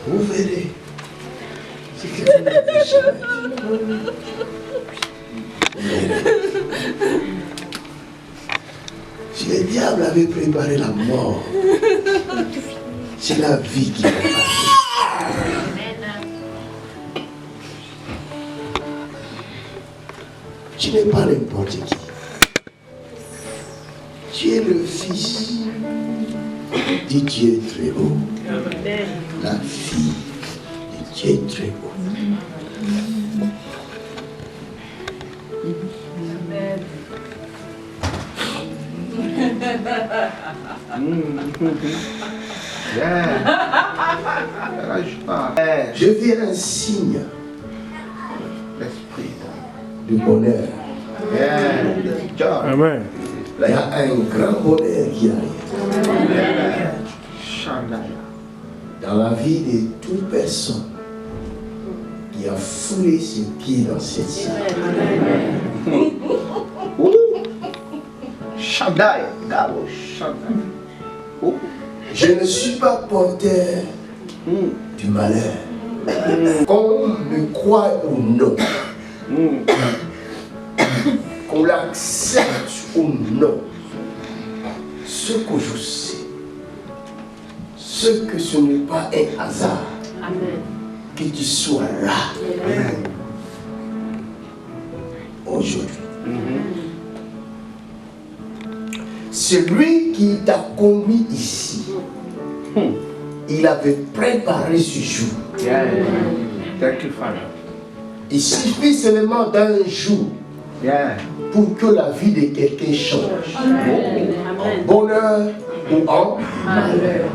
vous verrez ce que vous n'avez jamais vu. Si le diable avait préparé la mort, c'est la vie qui va passer. Tu n'es pas n'importe qui. Tu es le fils du Dieu très haut. La fille du Dieu très haut. Je vis un signe du bonheur. Amen. Là, il y a un grand bonheur qui arrive. Dans la vie de toute personne qui a foulé ses pieds dans cette salle. Je ne suis pas porteur du malheur. Qu'on me croit ou non, qu'on l'accepte ou non, ce que je sais, ce que ce n'est pas un hasard. Amen. Que tu sois là. Amen. Aujourd'hui. Celui qui t'a conduit ici, il avait préparé ce jour. Il suffit seulement d'un jour pour que la vie de quelqu'un change. En bonheur ou en malheur.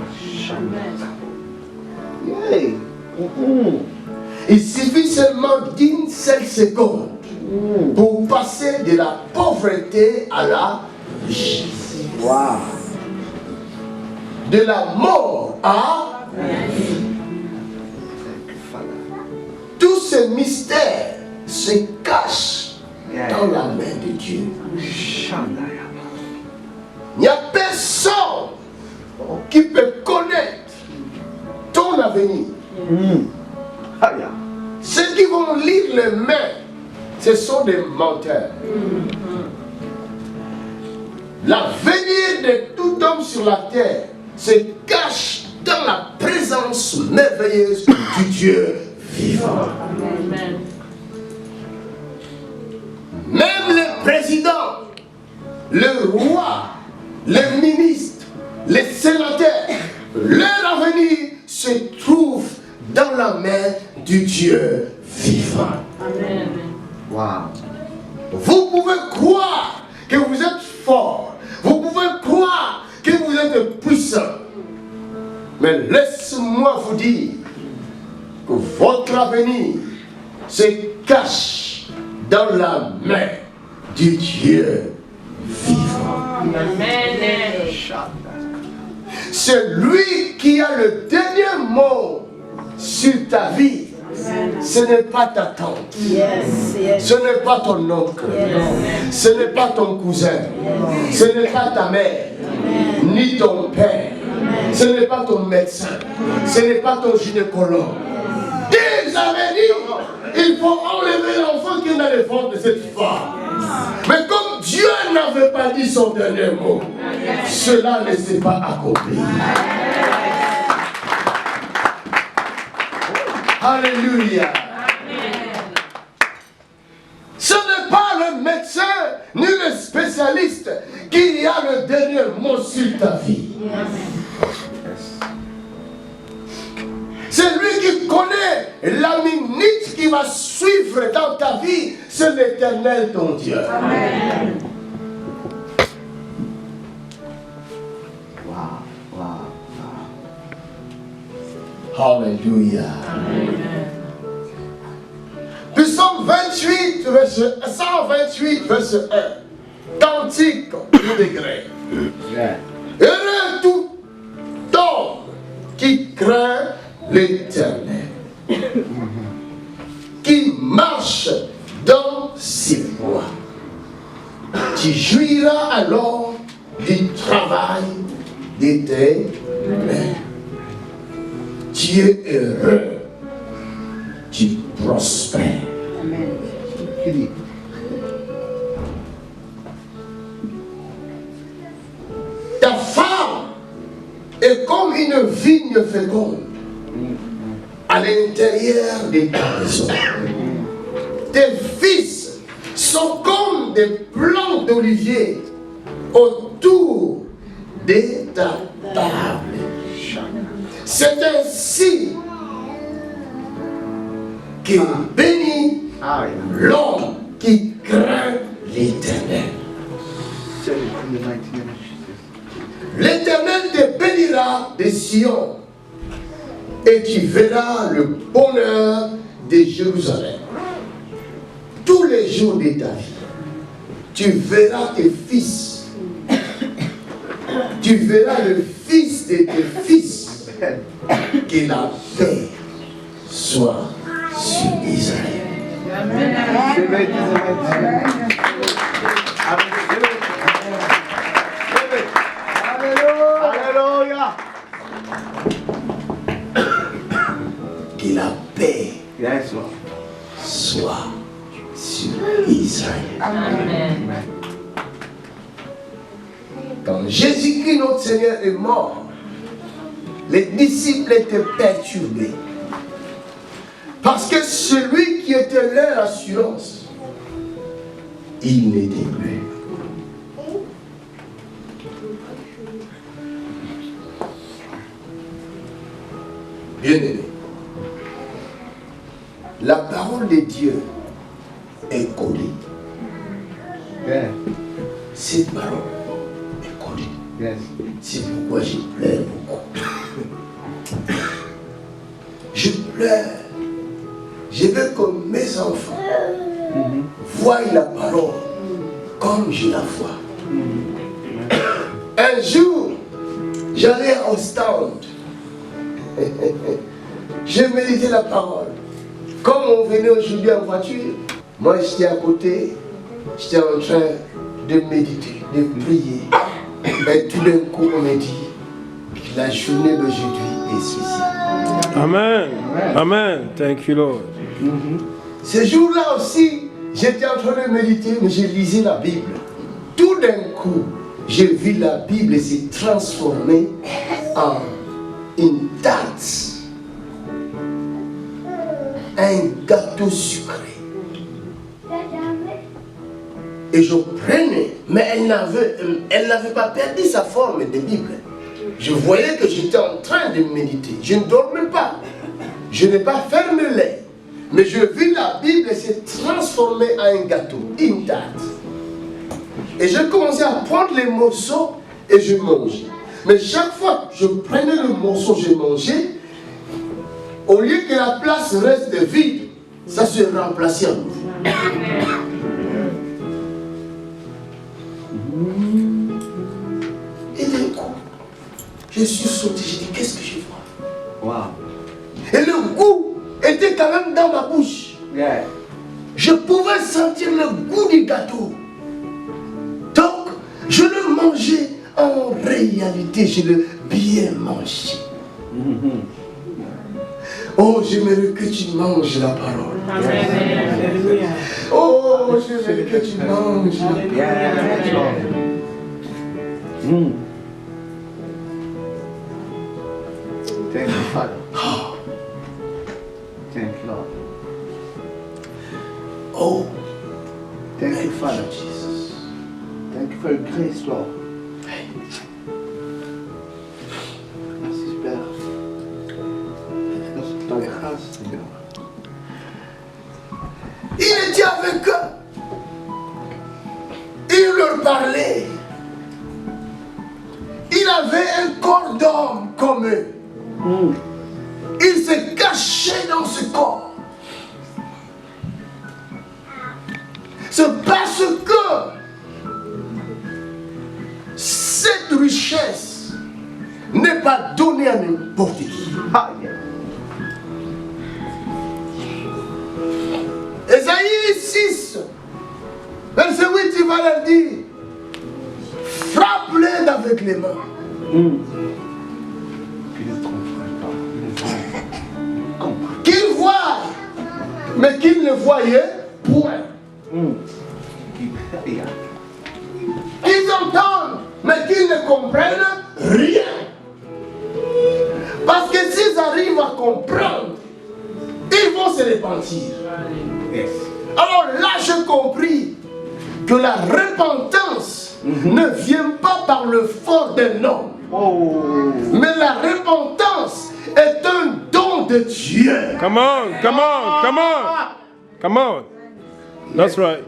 Il suffit seulement d'une seule seconde pour passer de la pauvreté à la richesse. Wow. De la mort à la vie. Tous ces mystères se cachent dans la main de Dieu. Il n'y a personne qui peut connaître ton avenir. Ceux qui vont lire les mains, ce sont des menteurs. L'avenir de tout homme sur la terre se cache dans la présence merveilleuse du Dieu vivant. Amen. Même les présidents, le roi, les ministres, les sénateurs, leur avenir se trouve dans la main du Dieu vivant. Amen. Wow. Vous pouvez croire que vous êtes fort. Vous pouvez croire que vous êtes puissant. Mais laissez-moi vous dire que votre avenir se cache dans la main du Dieu vivant. Amen. C'est lui qui a le dernier mot sur ta vie. Ce n'est pas ta tante, ce n'est pas ton oncle, ce n'est pas ton cousin, ce n'est pas ta mère, ni ton père, ce n'est pas ton médecin, ce n'est pas ton gynécologue. Ils avaient dit, il faut enlever l'enfant qui est dans le ventre de cette femme. Mais comme Dieu n'avait pas dit son dernier mot, cela ne s'est pas accompli. Alléluia. Ce n'est pas le médecin ni le spécialiste qui a le dernier mot sur ta vie. C'est lui qui connaît la minute qui va suivre dans ta vie. C'est l'Éternel ton Dieu. Amen. Alléluia. Psaume 28, verset 128, verset 1. Cantique du degré. Heureux tout homme qui craint l'Éternel, qui marche dans ses voies. Tu jouiras alors du travail de tes mains. Tu Tu es heureux. Tu prospères. Amen. Ta femme est comme une vigne féconde à l'intérieur de ta maison. Tes fils sont comme des plants d'olivier autour de ta table. C'est ainsi qu'il bénit l'homme qui craint l'Éternel. L'Éternel te bénira de Sion et tu verras le bonheur de Jérusalem. Tous les jours de ta vie, tu verras tes fils. Tu verras le fils de tes fils. Que la paix soit sur Israël. Amen. Alléluia. Que la paix soit sur Israël. Amen. Quand Jésus-Christ, notre Seigneur, est mort, les disciples étaient perturbés. Parce que celui qui était leur assurance, il n'était plus. Bien-aimé, la parole de Dieu est connue. Cette parole est connue. C'est pourquoi je pleure beaucoup. Je pleure. Je veux que mes enfants voient la parole comme je la vois. Un jour, j'allais au stand. Je méditais la parole. Comme on venait aujourd'hui en voiture, moi j'étais à côté, j'étais en train de méditer, de prier. Et tout d'un coup, on me dit que la journée d'aujourd'hui est spéciale. Amen. Amen. Thank you, Lord. Ce jour-là aussi, j'étais en train de méditer, mais je lisais la Bible. Tout d'un coup, j'ai vu la Bible s'est transformée en une tarte, un gâteau sucré. Et je prenais, mais elle n'avait pas perdu sa forme de Bible. Je voyais que j'étais en train de méditer. Je ne dormais pas. Je n'ai pas fermé l'œil. Mais je vis la Bible s'est transformée en un gâteau, une tarte. Et je commençais à prendre les morceaux et je mangeais. Mais chaque fois que je prenais le morceau, je mangeais, au lieu que la place reste vide, ça se remplaçait en nouveau. Et d'un coup, je suis sauté, j'ai dit, qu'est-ce que je vois? Wow. Et le goût était quand même dans ma bouche. Yeah. Je pouvais sentir le goût du gâteau. Donc, je le mangeais. En réalité, je l'ai bien mangé. Oh, j'aimerais que tu manges la parole. Amen. Oh, j'aimerais que tu manges la parole. Thank you, Father. Thank you, Lord. Oh, Thank you, Father Jesus. Thank you for your grace, Lord. Merci, Père. Merci pour ta grâce, Seigneur. il était avec eux. Il leur parlait. Il avait un corps d'homme comme eux. Il se cachait dans ce corps. C'est parce que cette richesse n'est pas donnée à n'importe qui. Ah, yeah. Ésaïe 6, verset 8, il va leur dire, frappe-les avec les mains. Il est trop fort. Il est fort. mais qu'ils ne voyaient point. Ils entendent, mais qu'ils ne comprennent rien. Parce que s'ils arrivent à comprendre, ils vont se repentir. Alors là, j'ai compris que la repentance ne vient pas par le fort d'un homme. Mais la repentance est un don de Dieu. Come on, come on, come on. Come on. That's right.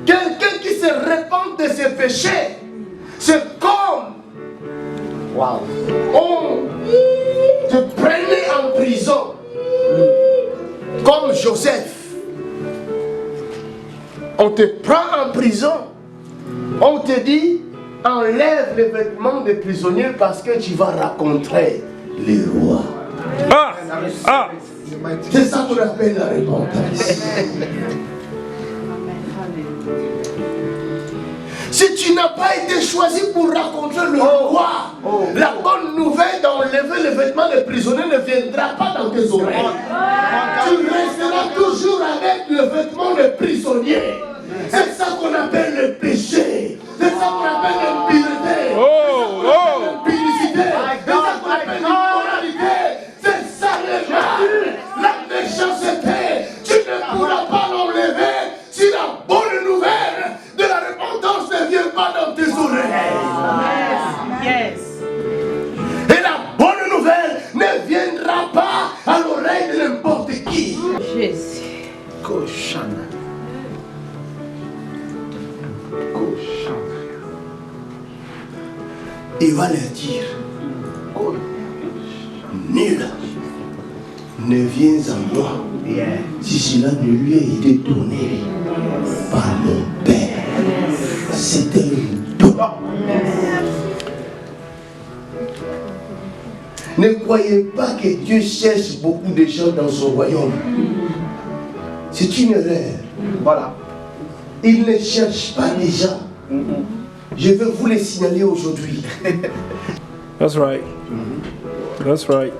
Quelqu'un qui se repent de ses péchés, c'est comme on te prenait en prison, comme Joseph. On te prend en prison, on te dit, enlève les vêtements des prisonniers parce que tu vas rencontrer les rois. Ah, ah. C'est ça qu'on appelle la repentance. Si tu n'as pas été choisi pour rencontrer le roi, la bonne nouvelle d'enlever les vêtements des prisonniers ne viendra pas dans tes oreilles. Tu resteras toujours avec le vêtement des prisonniers. C'est ça qu'on appelle le péché. C'est ça qu'on appelle l'impureté. L'impudicité. C'est ça qu'on appelle l'immoralité. C'est ça le mal. La méchanceté. Tu ne pourras pas l'enlever si la bonne nouvelle de la repentance ne vient pas dans tes oreilles. Yes. Et la bonne nouvelle ne viendra pas à l'oreille de n'importe qui. Jésus. Koshana. Il va leur dire, nul ne vient à moi si cela ne lui a été donné par mon Père. C'est un don. Ne croyez pas que Dieu cherche beaucoup de gens dans son royaume. C'est une erreur. Voilà. Il ne cherche pas des gens. Je vais vous les signaler aujourd'hui. That's right. That's right.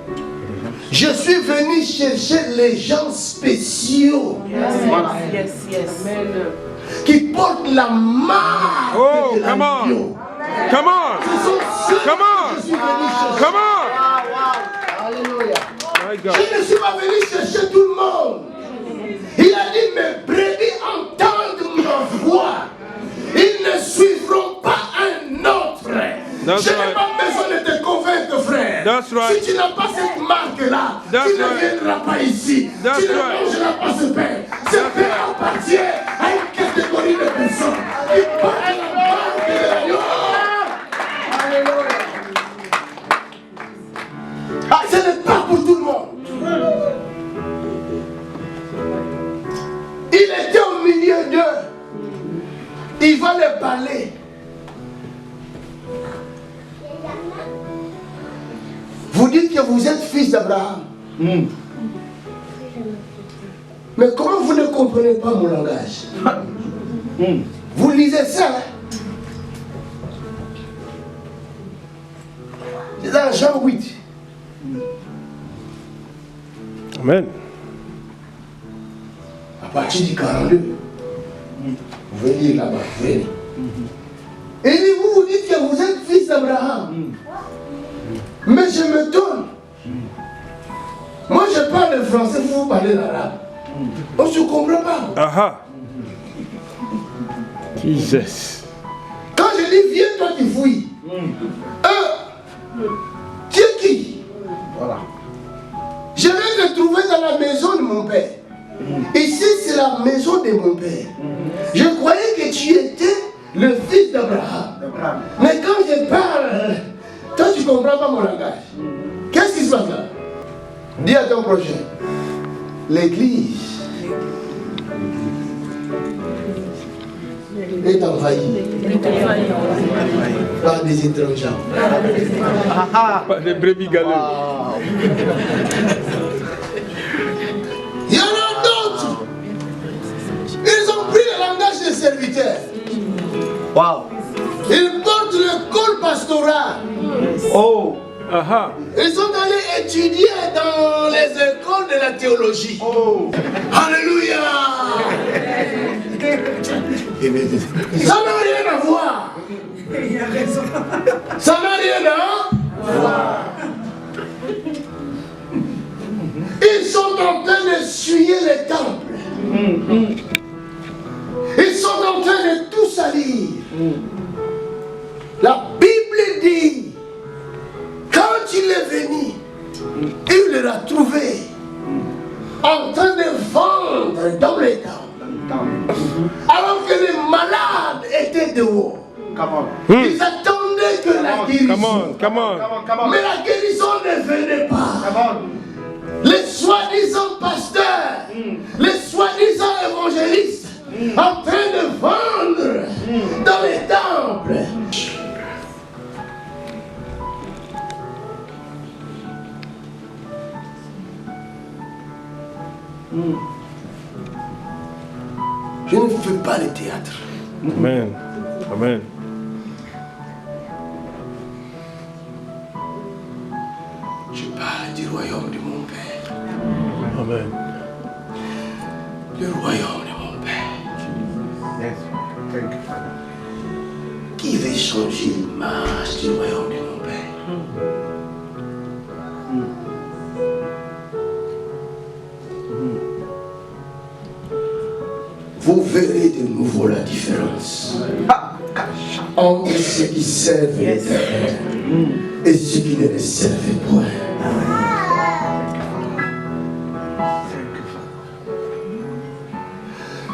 Je suis venu chercher les gens spéciaux qui portent la marque Oh, de come on. l'agneau. Come on. Ce sont ceux Come on. que je suis venu chercher. Come on. Alléluia. My God. Je ne suis pas venu chercher tout le monde. Il a dit, mes brebis entendent ma voix. Ils ne suivront pas un autre. That's Je n'ai right. pas besoin de te convaincre, frère. That's right. Si tu n'as pas cette marque-là, That's tu ne right. viendras pas ici. That's Tu ne right. mangeras pas ce pain. Ce pain appartient à une catégorie de personnes qui portent la marque de l'agneau. Ah, ce n'est pas pour tout le monde. Il était au milieu d'eux. Il va les parler. Vous dites que vous êtes fils d'Abraham. Mais comment vous ne comprenez pas mon langage? Vous lisez ça. Hein? C'est dans Jean 8. Amen. À partir du 42. Vous venez là-bas, venez. Et vous dites que vous êtes fils d'Abraham. Mais je me donne. Moi je parle le français, vous parlez l'arabe. On ne se comprend pas. Aha. Jesus. Quand je dis viens, toi tu fouilles. Tu es qui? Voilà. Je vais te trouver dans la maison de mon père. Ici c'est la maison de mon père. Je croyais que tu étais le fils d'Abraham. Mais quand je parle, toi tu ne comprends pas mon langage. Qu'est-ce qui se passe là? Dis à ton prochain, l'église est envahie par des étrangers. Pas de brebis galeux. Il y en a d'autres. Ils ont pris le langage des serviteurs. Wow. Ils portent le col pastoral. Oh. Aha. Ils sont allés étudier dans les écoles de la théologie. Oh. Alléluia. Ça n'a rien à voir. Ça n'a rien à voir. Ils sont en train d'essuyer les temples. Ils sont en train de tout salir. La Bible dit, quand il est venu, il l'a trouvé en train de vendre dans les temples. Alors que les malades étaient dehors. Ils attendaient que la guérison. Mais la guérison ne venait pas. Les soi-disant pasteurs, les soi-disant évangélistes, en train de vendre dans les temples. Je ne fais pas le théâtre. Amen. Amen. Je parle du royaume de mon Père. Amen. Le royaume de mon Père. Yes. Thank you, Father. Qui veut changer l'image du royaume de mon Père? Vous verrez de nouveau la différence entre ceux qui servent l'Éternel et ceux qui ne le servent point.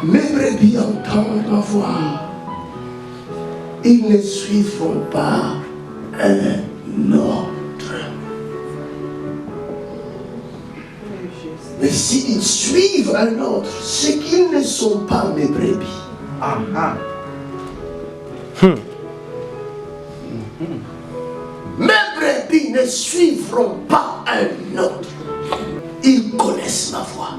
Mes brebis entendent ma voix. Ils ne suivront pas un autre. Mais s'ils suivent un autre, c'est qu'ils ne sont pas mes brebis. Mes brebis ne suivront pas un autre. Ils connaissent ma voix.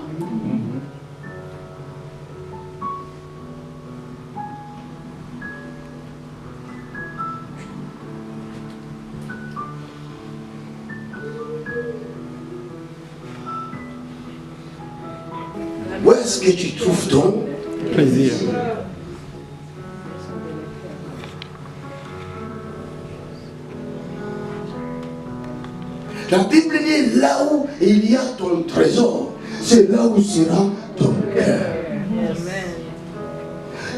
Où est-ce que tu trouves ton Plaisir. La Bible dit là où il y a ton trésor, c'est là où sera ton cœur.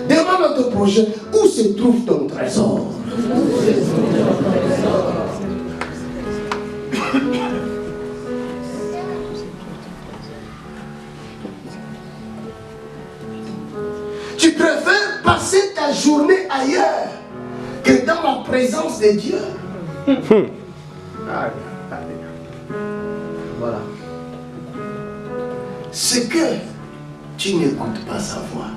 Demande à ton prochain où se trouve ton trésor. Tu préfères passer ta journée ailleurs que dans la présence de Dieu. Voilà. C'est que tu n'écoutes pas sa voix.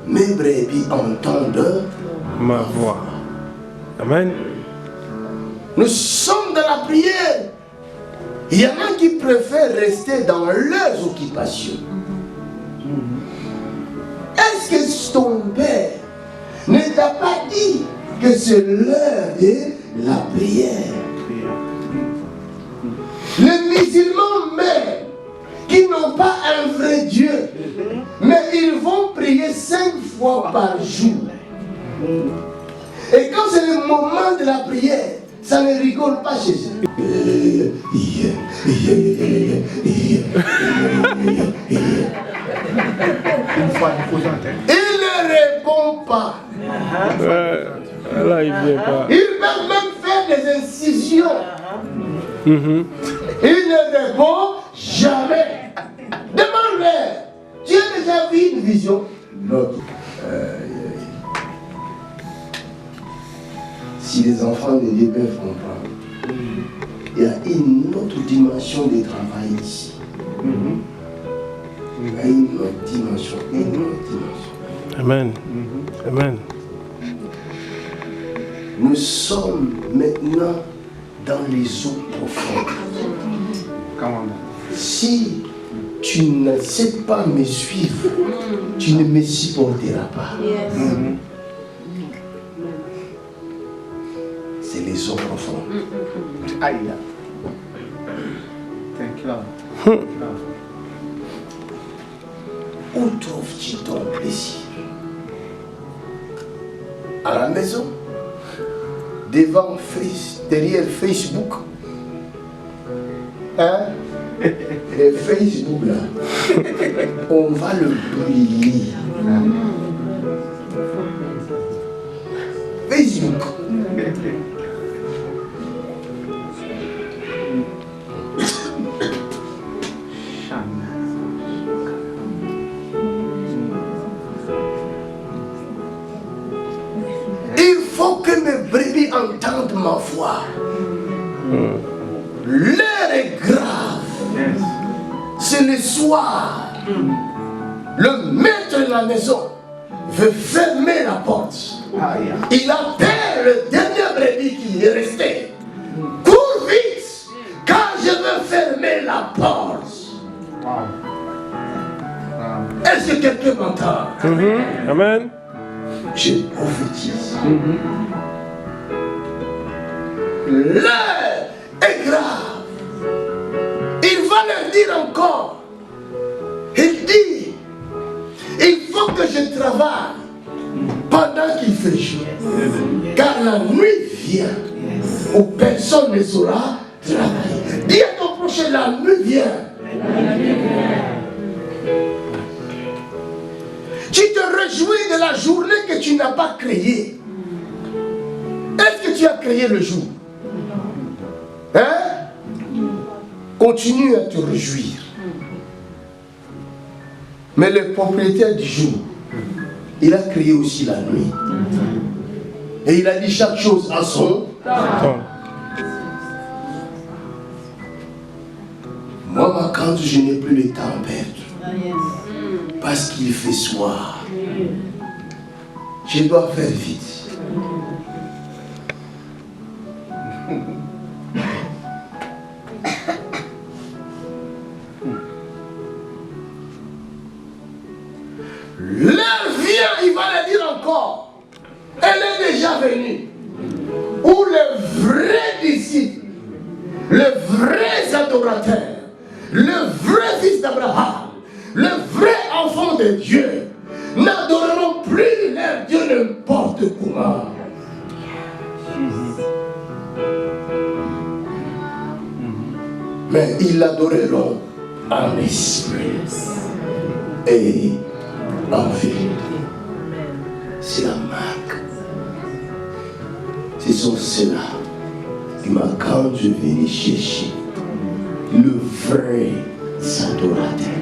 Mes brebis entendent Ma voix. Amen. Nous sommes dans la prière. Il y en a qui préfèrent rester dans leurs occupations. Est-ce que ton père ne t'a pas dit que c'est l'heure de la prière? Les musulmans même, qui n'ont pas un vrai Dieu, mais ils vont prier 5 fois par jour. Et quand c'est le moment de la prière, ça ne rigole pas chez eux. Il ne répond pas. Là, il vient pas. Il peut même faire des incisions. Il ne répond jamais. Demande-leur. Tu as déjà vu une vision? Non. Si les enfants de Dieu peuvent comprendre, il y a une autre dimension de travail ici. Il y a une autre dimension, Amen. Amen. Nous sommes maintenant dans les eaux profondes. Si tu ne sais pas me suivre, tu ne me supporteras pas. C'est les eaux profondes. Où trouves-tu ton plaisir? À la maison? Derrière Facebook? Hein? Le Facebook là, on va le brûler. Facebook. Il faut que mes brebis entendent ma voix. L'heure est grave. C'est le soir. Le maître de la maison veut fermer la porte. Il appelle le dernier brebis qui est resté. Cours vite, car je veux fermer la porte. Est-ce que quelqu'un m'entend? Amen. Je prophétise. L'heure est grave. Il va leur dire encore. Il dit, il faut que je travaille pendant qu'il fait jour. Car la nuit vient où personne ne saura travailler. Dis à ton prochain, la nuit vient. Tu te réjouis de la journée que tu n'as pas créée. Est-ce que tu as créé le jour? Hein? Continue à te réjouir. Mais le propriétaire du jour, il a créé aussi la nuit. Et il a dit chaque chose à son temps. Moi, quand je n'ai plus le temps à perdre, parce qu'il fait soir, je dois faire vite. L'heure vient, il va le dire encore. Elle est déjà venue. Où les vrais disciples, les vrais adorateurs, le vrai fils d'Abraham, le vrai enfant de Dieu, n'adoreront plus leur Dieu n'importe comment. Mais ils l'adoreront en esprit et en vérité. C'est la marque. Ce sont ceux-là qui m'ont, quand je venais chercher le vrai adorateur.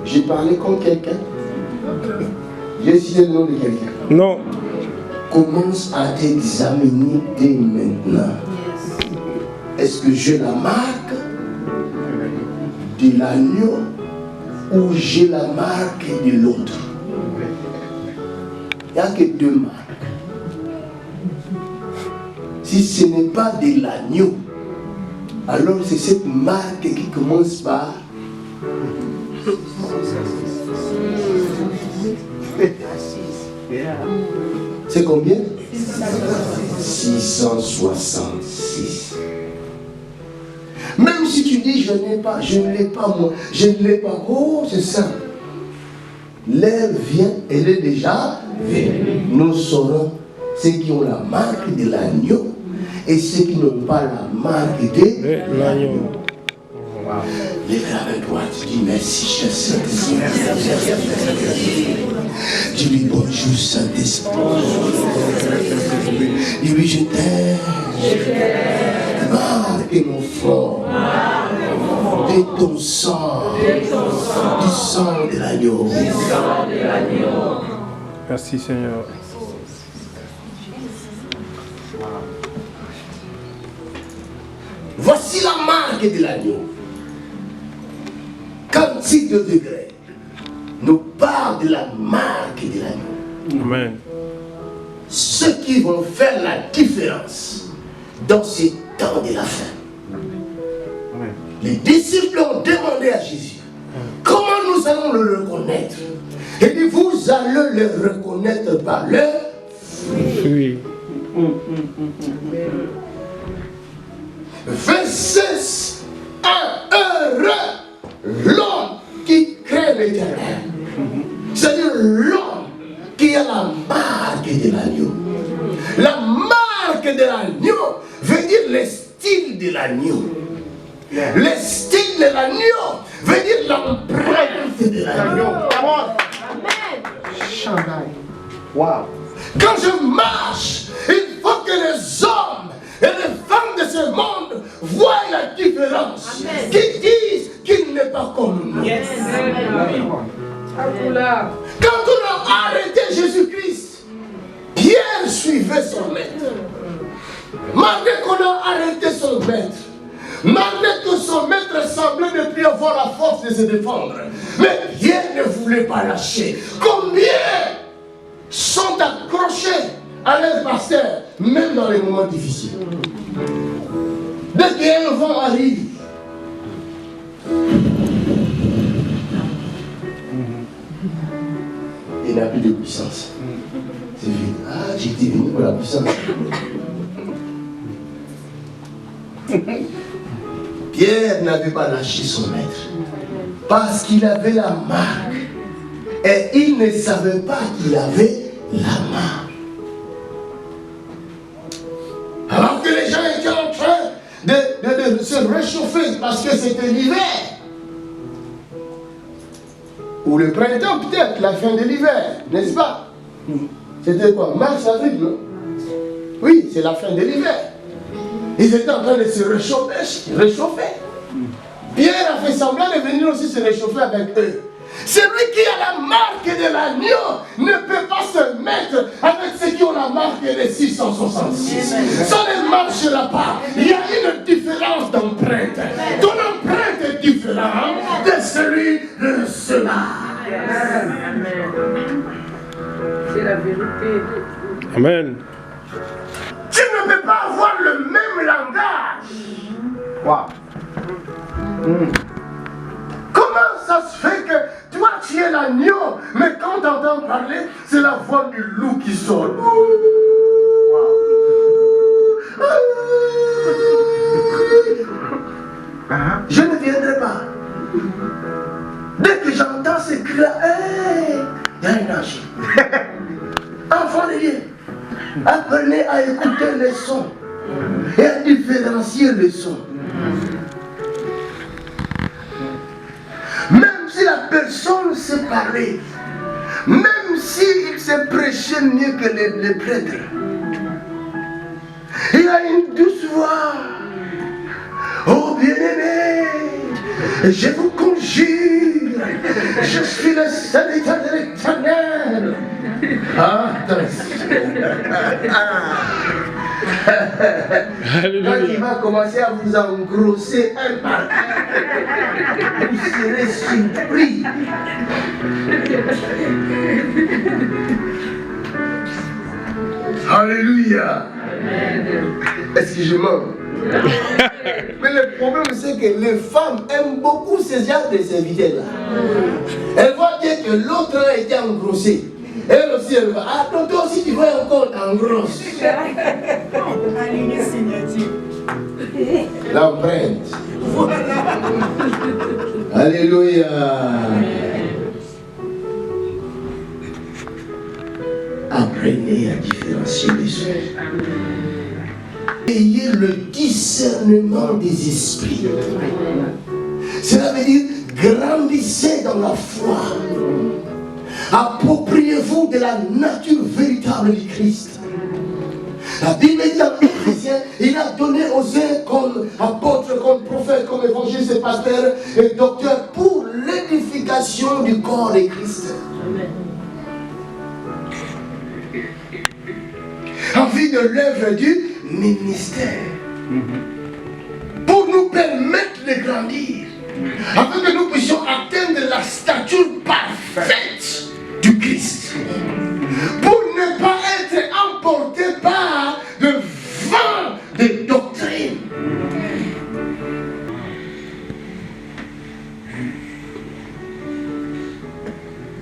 J'ai parlé comme quelqu'un. J'ai cité le nom de quelqu'un. Non. Commence à t'examiner dès maintenant. Est-ce que j'ai la marque de l'agneau ou j'ai la marque de l'autre? Il n'y a que deux marques. Si ce n'est pas de l'agneau, alors c'est cette marque qui commence par c'est combien? 666. Même si tu dis je n'ai pas, je ne l'ai pas moi, je ne l'ai pas, oh c'est ça. L'heure vient, elle est déjà venue. Nous saurons ceux qui ont la marque de l'agneau et ceux qui n'ont pas la marque de l'agneau. Lève la main droite, dis merci, cher Saint-Esprit. Dis-lui bonjour, Saint-Esprit. Dis-lui je t'aime. Marque mon front de ton sang, du sang de l'agneau. Merci Seigneur. Voici la marque de l'agneau. Cantique de degrés nous parle de la marque de l'agneau. Amen. Ceux qui vont faire la différence dans ces temps de la fin. Les disciples ont demandé à Jésus comment nous allons le reconnaître. Il dit vous allez le reconnaître par leur fruit. Oui. Verset 1. Heureux l'homme qui craint l'Éternel. C'est-à-dire l'homme qui a la marque de l'agneau. La marque de l'agneau veut dire le style de l'agneau. Le style de l'agneau veut dire l'empreinte de l'agneau. Wow. Quand je marche, il faut que les hommes et les femmes de ce monde voient la différence. Qu'ils disent qu'il n'est pas comme nous. Quand on a arrêté Jésus-Christ, Pierre suivait son maître. Malgré qu'on a arrêté son maître, malgré que son maître semblait ne plus avoir la force de se défendre, mais Pierre ne voulait pas lâcher. Combien sont accrochés à leur pasteur, même dans les moments difficiles? Dès qu'un vent arrive, il n'a plus de puissance. C'est vite. Ah, j'étais venu pour la puissance. Pierre n'avait pas lâché son maître parce qu'il avait la marque et il ne savait pas qu'il avait la marque. Alors que les gens étaient en train de se réchauffer parce que c'était l'hiver. Ou le printemps peut-être, la fin de l'hiver, n'est-ce pas? C'était quoi? Mars, avril, non? Oui, c'est la fin de l'hiver. Ils étaient en train de se réchauffer. Pierre a fait semblant de venir aussi se réchauffer avec eux. Celui qui a la marque de l'agneau ne peut pas se mettre avec ceux qui ont la marque des 666. Ça ne marchera pas. Il y a une différence d'empreinte. Ton empreinte est différente de celui de cela. C'est la vérité. Amen. Tu ne peux pas avoir le même langage. Wow. Comment ça se fait que toi tu es l'agneau, mais quand tu entends parler, c'est la voix du loup qui sort. Je ne viendrai pas. Dès que j'entends ces cris-là, il y a un ange. Enfant de Dieu, apprenez à écouter les sons et à différencier les sons. Même si la personne sait parler, même s'il sait prêcher mieux que les prêtres, il a une douce voix. Oh bien-aimé, je vous conjure, je suis le serviteur de l'Éternel. Ah, quand il va commencer à vous engrosser un par un, vous serez surpris. Alléluia. Est-ce que je mens? Mais le problème c'est que les femmes aiment beaucoup ce genre de serviteurs-là. Elles voient bien que l'autre a été engrossé. Elle aussi, elle va. Ah, donc toi aussi tu vas encore t'engrosser. L'empreinte. Alléluia. Apprenez à différencier les choses. Ayez le discernement des esprits. Cela veut dire grandissez dans la foi. Appropriez-vous de la nature véritable du Christ. La Bible dit dans Éphésiens, il a donné aux uns comme apôtres, comme prophètes, comme évangélistes, pasteurs et docteurs pour l'édification du corps de Christ. En vue de l'œuvre du ministère. Pour nous permettre de grandir. Afin que nous puissions atteindre la stature parfaite du Christ. Pour ne pas être emportés par le vent des doctrines.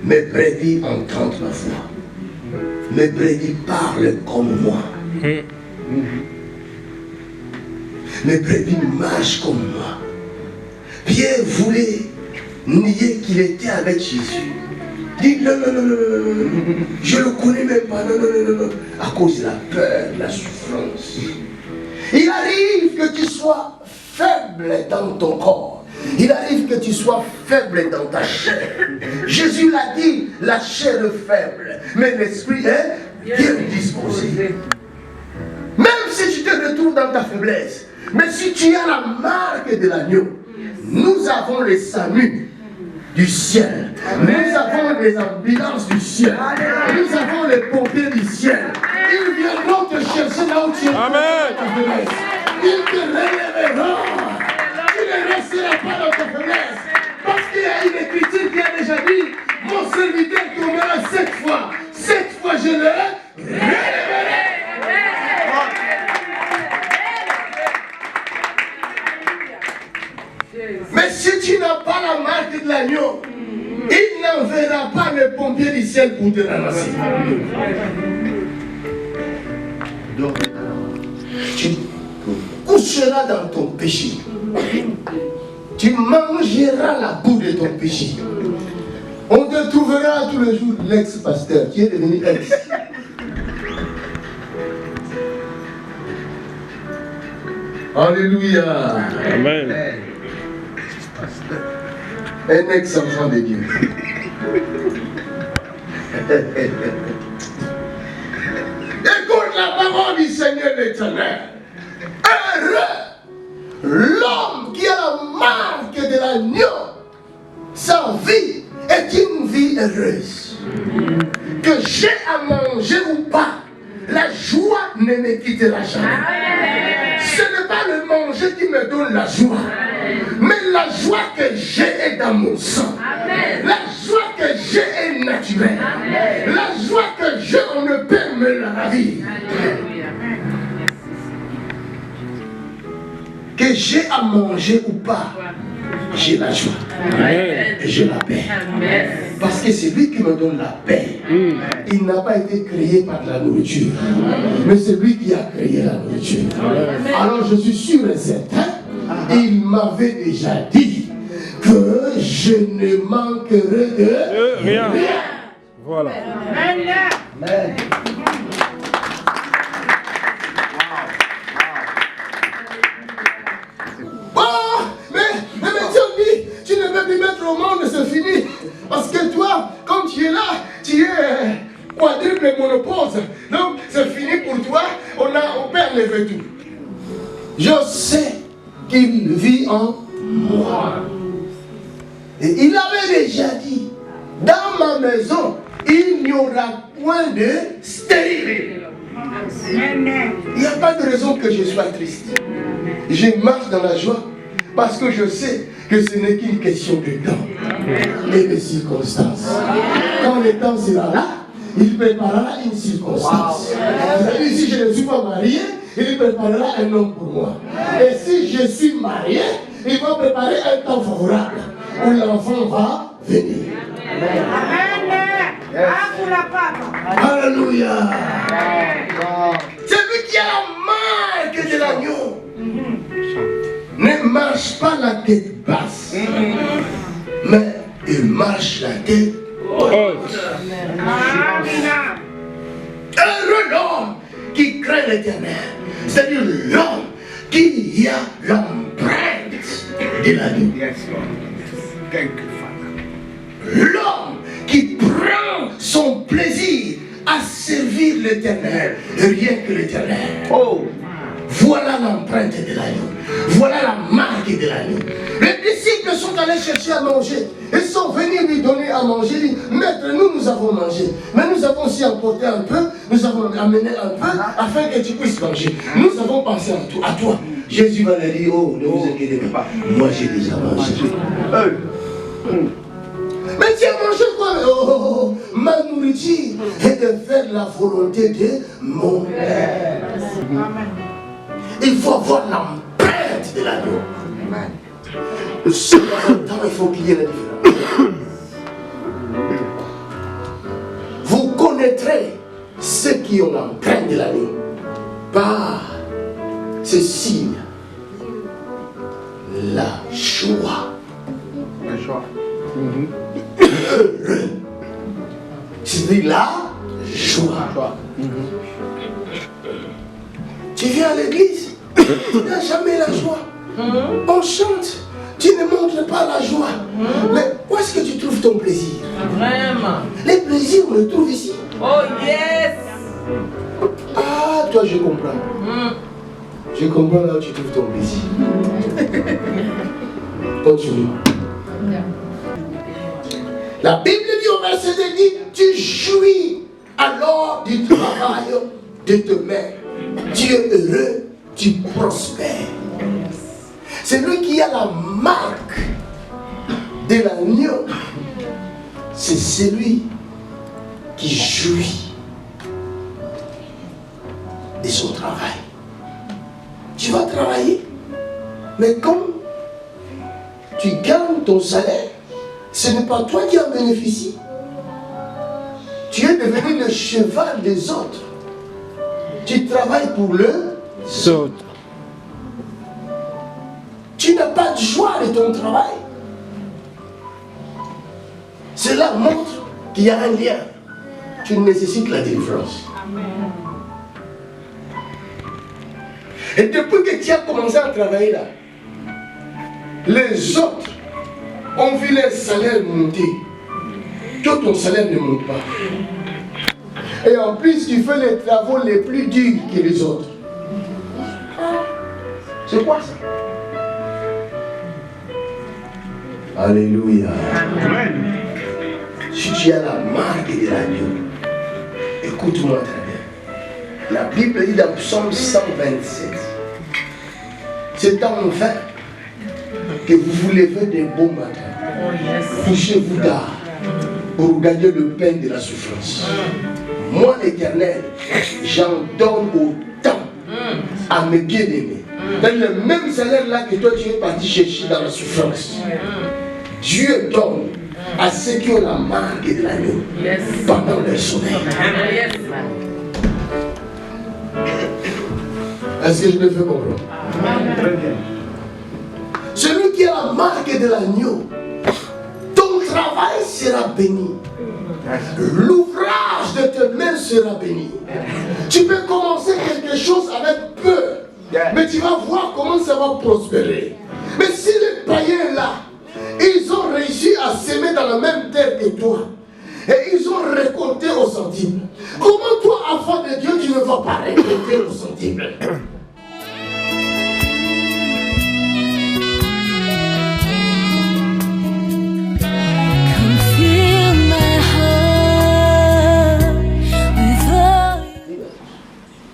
Mes brebis entendent ma voix. Mes brebis parlent comme moi. mes brebis marchent comme moi. Pierre voulait nier qu'il était avec Jésus. Il dit non, non, non, non, non, non, je ne le connais même pas, non, non, non, non, à cause de la peur, de la souffrance. Il arrive que tu sois faible dans ton corps. Il arrive que tu sois faible dans ta chair. Jésus l'a dit, la chair est faible, mais l'esprit est bien disposé. Même si tu te retrouves dans ta faiblesse, mais si tu as la marque de l'agneau, nous avons les saluts du ciel. Nous avons les ambulances du ciel. Nous avons les pompiers du ciel. Ils viendront te chercher là où tu es. Amen. Ils te relèveront. Tu ne resteras pas dans ta faiblesse. Parce qu'il y a une écriture qui a déjà dit, mon serviteur tombera 7 fois. 7 fois je le relèverai. Mais si tu n'as pas la marque de l'agneau, il n'enverra pas le pompier du ciel pour te ramasser. Tu coucheras dans ton péché. Tu mangeras la boue de ton péché. On te trouvera tous les jours l'ex-pasteur. Tu es devenu ex. Alléluia. Amen. Un ex-enfant de Dieu. Écoute la parole du Seigneur l'Éternel. Heureux l'homme qui a la marque de l'agneau. Sa vie est une vie heureuse. Que j'ai à manger ou pas, la joie ne me quittera jamais. Ce n'est pas le manger qui me donne la joie, mais la joie que j'ai est dans mon sang. La joie que j'ai est naturelle. La joie que j'ai, on ne peut me la ravir. Que j'ai à manger ou pas, j'ai la joie. Et j'ai la paix. Parce que c'est lui qui me donne la paix. Il n'a pas été créé par la nourriture, mais c'est lui qui a créé la nourriture. Alors je suis sûr et certain, il m'avait déjà dit que je ne manquerai de rien. Voilà. Amen. Tu ne peux plus mettre au monde, c'est fini. Parce que toi, comme tu es là, tu es quadruple monopause. Donc, c'est fini pour toi. On peut enlever tout. Je sais qu'il vit en moi. Et il avait déjà dit, dans ma maison, il n'y aura point de stérile. Il n'y a pas de raison que je sois triste. Je marche dans la joie. Parce que je sais que ce n'est qu'une question de temps et de circonstances. Quand le temps sera là, il préparera une circonstance. C'est-à-dire, si je ne suis pas marié, il préparera un homme pour moi. Et si je suis marié, il va préparer un temps favorable où l'enfant va venir. Alléluia. C'est lui qui a la marque de l'agneau. Ne marche pas la tête basse, mais il marche la tête haute. Heureux l'homme qui craint l'Éternel, c'est-à-dire l'homme qui a l'empreinte de l'agneau. L'homme qui prend son plaisir à servir l'Éternel, et rien que l'Éternel. Oh. Voilà l'empreinte de l'agneau. Voilà la marque de l'agneau. Les disciples sont allés chercher à manger. Ils sont venus lui donner à manger. Ils disent, Maître, nous avons mangé. Mais nous avons aussi emporté un peu. Nous avons amené un peu afin que tu puisses manger. Nous avons pensé à toi. Jésus va leur dire, oh, ne vous inquiétez pas. Moi, j'ai déjà mangé. Mais tu as mangé quoi? Oh, ma nourriture est de faire la volonté de mon Père. Il faut avoir l'empreinte de l'agneau. Le seul temps, il faut qu'il y ait la différence. Vous connaîtrez ceux qui ont l'empreinte de l'agneau par ces signes la joie. La joie. C'est la joie. Tu viens à l'église, tu n'as jamais la joie. On chante, tu ne montres pas la joie. Mais où est-ce que tu trouves ton plaisir? Vraiment. Les plaisirs, on les trouve ici. Oh yes. Ah, toi, je comprends. Je comprends là où tu trouves ton plaisir. Continue. La Bible dit au verset 2, dit, tu jouis alors du travail de tes mains. Tu es heureux, tu prospères. Celui qui a la marque de l'agneau, c'est celui qui jouit de son travail. Tu vas travailler, mais comme tu gagnes ton salaire, ce n'est pas toi qui en bénéficies. Tu es devenu le cheval des autres. Tu travailles pour les autres. Tu n'as pas de joie de ton travail. Cela montre qu'il y a un lien. Tu nécessites la délivrance. Amen. Et depuis que tu as commencé à travailler là, les autres ont vu leur salaire monter. Toi, ton salaire ne monte pas. Et en plus, tu fais les travaux les plus durs que les autres. C'est quoi ça? Alléluia. Amen. Si tu as la marque de l'agneau, écoute-moi très bien. La Bible dit dans Psaume 127, c'est enfin que vous vous levez des beaux matins, Oh yes. couchez-vous tard pour gagner le pain de la souffrance. Moi, l'Éternel, j'en donne autant à mes bien-aimés. Dans le même salaire là que toi tu es parti chercher dans la souffrance. Dieu donne à ceux qui ont la marque de l'agneau Yes. pendant leur sommeil. Yes. Est-ce que je me fais comprendre? Très bien. Celui qui a la marque de l'agneau, ton travail sera béni. L'ouvrage de tes mains sera béni. Tu peux commencer quelque chose avec peu, mais tu vas voir comment ça va prospérer. Mais si les païens là, ils ont réussi à s'aimer dans la même terre que toi, et ils ont récolté au centime, comment toi, enfant de Dieu, tu ne vas pas récolter au centime?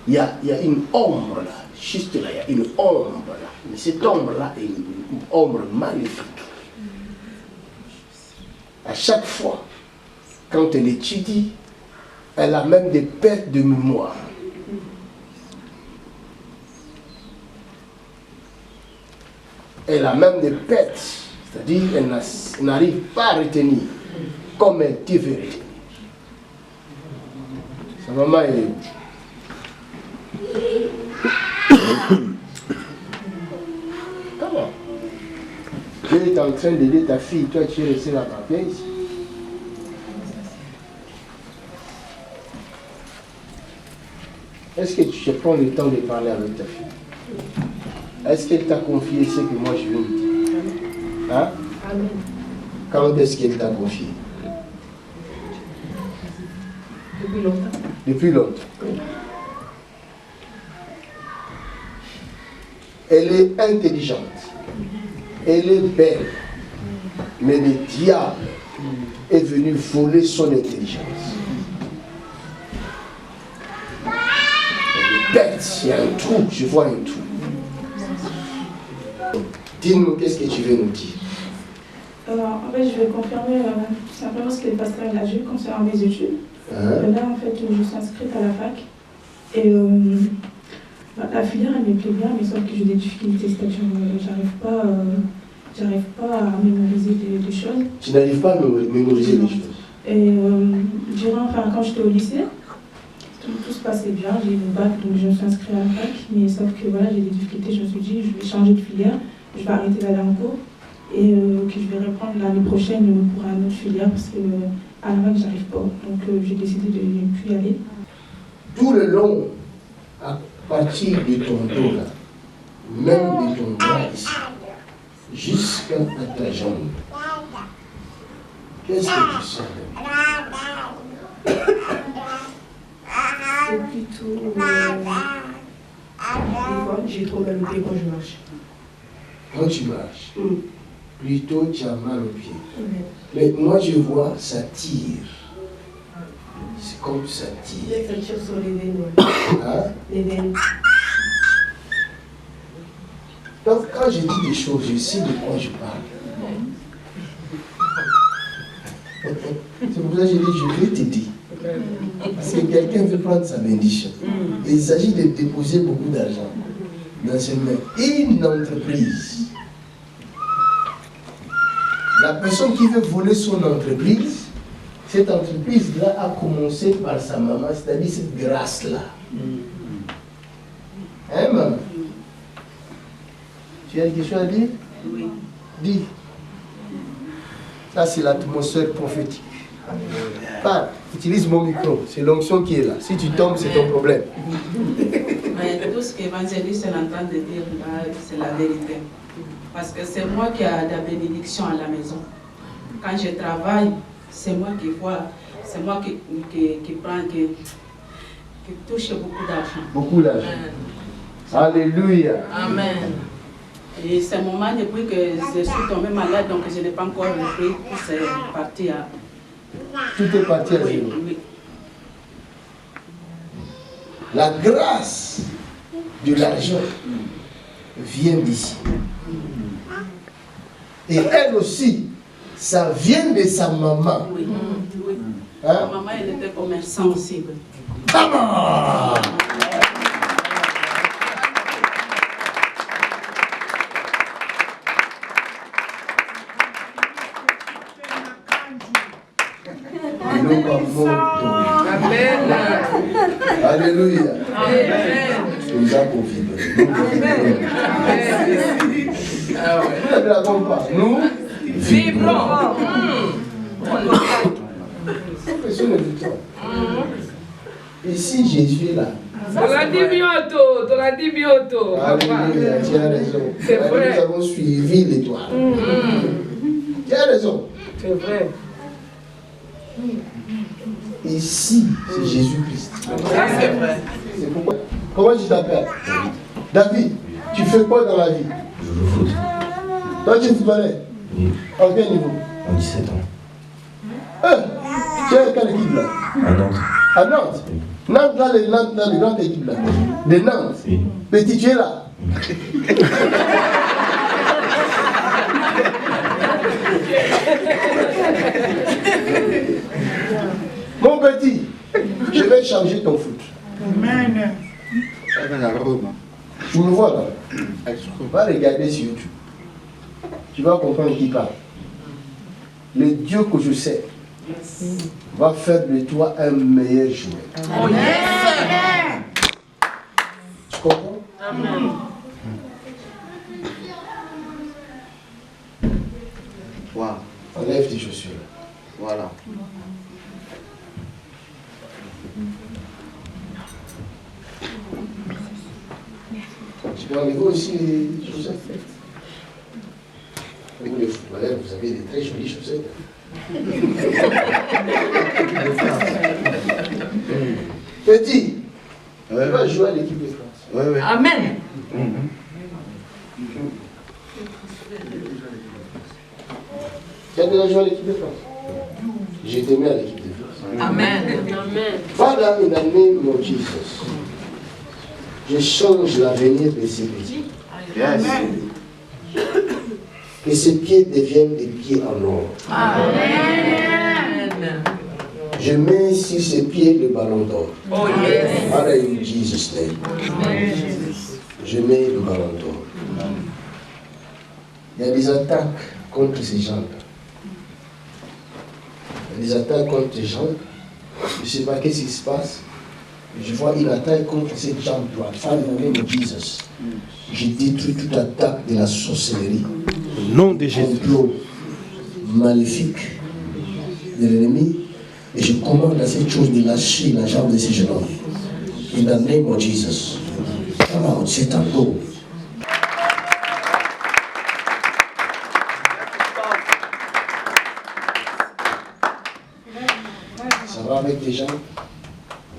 Il y a une ombre là, juste là, il y a une ombre là. Mais cette ombre-là est une ombre magnifique. À chaque fois, quand elle étudie, elle a même des pertes de mémoire. Elle a même des pertes, c'est-à-dire elle n'arrive pas à retenir comme elle devait retenir. Sa maman est... Comment? Dieu est en train d'aider ta fille, toi tu es resté là-bas. Viens ici. Est-ce que tu prends le temps de parler avec ta fille? Est-ce qu'elle t'a confié ce que moi je viens de dire? Hein? Amen. Quand est-ce qu'elle t'a confié? Depuis longtemps. Depuis longtemps. Elle est intelligente. Elle est belle. Mais le diable est venu voler son intelligence. Elle est bête. Il y a un trou. Je vois un trou. Dis-nous, qu'est-ce que tu veux nous dire? En fait, je vais confirmer simplement ce que le pasteur a dit concernant mes études. Hein? Là, en fait, je suis inscrite à la fac. Et la filière, elle me plaît bien, mais sauf que j'ai des difficultés. C'est-à-dire j'arrive pas à mémoriser des choses. Tu n'arrives pas à mémoriser les choses. Et quand j'étais au lycée, tout se passait bien. J'ai eu le bac, donc je me suis inscrite à la fac. Mais sauf que voilà, j'ai des difficultés. Je me suis dit, je vais changer de filière. je vais arrêter d'aller en cours et que je vais reprendre l'année prochaine pour une autre filière parce que à la fac, j'arrive pas. Donc j'ai décidé de ne plus y aller. Tout le long, à partir de ton dos là, même de ton bras ici, jusqu'à ta jambe, qu'est-ce que tu sens? C'est plutôt... j'ai trop mal au pied quand je marche. Quand tu marches, plutôt tu as mal au pied. Mais moi je vois, ça tire. C'est comme ça tire. Ça tire sur les veines. Hein? Les veines. Donc quand je dis des choses, je sais de quoi je parle. C'est pour ça que je dis, je vais t'aider. Parce que quelqu'un veut prendre sa bénédiction. Et il s'agit de déposer beaucoup d'argent dans ses mains. Une entreprise. La personne qui veut voler son entreprise, cette entreprise-là a commencé par sa maman, c'est-à-dire cette grâce-là. Hein, maman? Tu as quelque chose à dire? Oui. Dis. Ça, c'est l'atmosphère prophétique. Parle, utilise mon micro, c'est l'onction qui est là. Si tu tombes, c'est ton problème. Mais tout ce qu'évangéliste est en train de dire là, c'est la vérité. Parce que c'est moi qui ai la bénédiction à la maison. Quand je travaille, c'est moi qui vois, c'est moi qui prends, qui touche beaucoup d'argent. Beaucoup d'argent. Alléluia. Amen. Et c'est un moment depuis que je suis tombée malade, donc je n'ai pas encore repris, c'est parti à... Tout est parti à Oui, zéro. oui. La grâce de l'argent vient d'ici. Et elle aussi, ça vient de sa maman. Oui, oui. Hein? Ma maman, elle était commerçant aussi. Oui. Maman! Amen. Alléluia. Amen. Nous avons vibré. Vous ne l'avons pas. Nous Vibrons. Personne ne dit toi. Ici, Jésus est là. Tu l'as dit bientôt, tu l'as dit bientôt. Alléluia, tu as raison. C'est vrai. Nous avons suivi l'étoile. Tu as raison. C'est vrai. Ici, c'est Jésus-Christ. Ça, c'est vrai. C'est pourquoi. Comment tu t'appelles? David, tu fais quoi dans la vie? Je joue au foot. Toi, tu es footballeur? Oui. En quel niveau? En 17 ans. Tu es à quelle équipe là? À Nantes. À Nantes? Nantes, là, les grandes équipes là. De Nantes? Oui. Petit, tu es là? Mon petit, je vais changer ton foot. Amen. Tu me vois là? Va regarder sur YouTube. Tu vas comprendre qui parle. Le Dieu que je sais va faire de toi un meilleur joueur. Oh yes. Tu comprends? Amen. Wow. Enlève tes chaussures. Voilà. Tu peux enlever aussi les chaussettes. Vous les footballeurs, vous avez des très jolies chaussettes. Petit, tu vas jouer à l'équipe de France. Ouais, ouais. Amen. Tu as déjà joué à l'équipe de France? J'ai été mis à l'équipe de France. Amen. Amen. Father, in the name of Jesus, je change l'avenir de ces petits. Yes. Que ces pieds deviennent des pieds en or. Amen. Je mets sur ses pieds le ballon d'or. Oh yes. Father, in Jesus' name. Je mets le ballon d'or. Il y a des attaques contre ces gens-là. Il y a des attaques contre les gens. Je ne sais pas qu'est-ce qui se passe. Je vois une attaque contre cette jambe droite. Father, in the name of Jesus, je détruis toute attaque de la sorcellerie. Au nom de Jésus. Complot maléfique de l'ennemi. Et je commande à cette chose de lâcher la jambe de ce jeune homme. In the name of Jesus. Come out, Satan, go. Ça va avec tes jambes?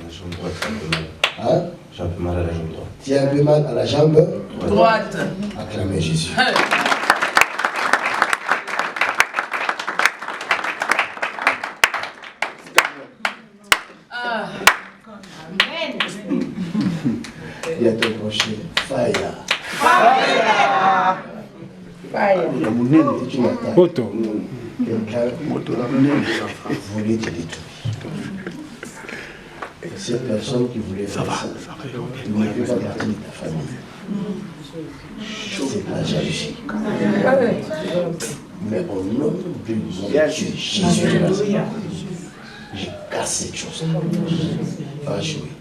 La jambe droite, j'ai un peu mal. Hein? J'ai un peu mal à la jambe droite. Tu as un peu mal à la jambe? Droite. Acclamez Jésus. Il y a ton crochet. Fire. La monnaie. C'est une attaque. Auto. Quelqu'un voulait te détruire. Cette personne qui voulait faire ça, il ne fait pas partie de ta famille. C'est la jalousie. Mais au nom de mon Dieu, Jésus de Nazareth, j'ai cassé cette chose. Va jouer.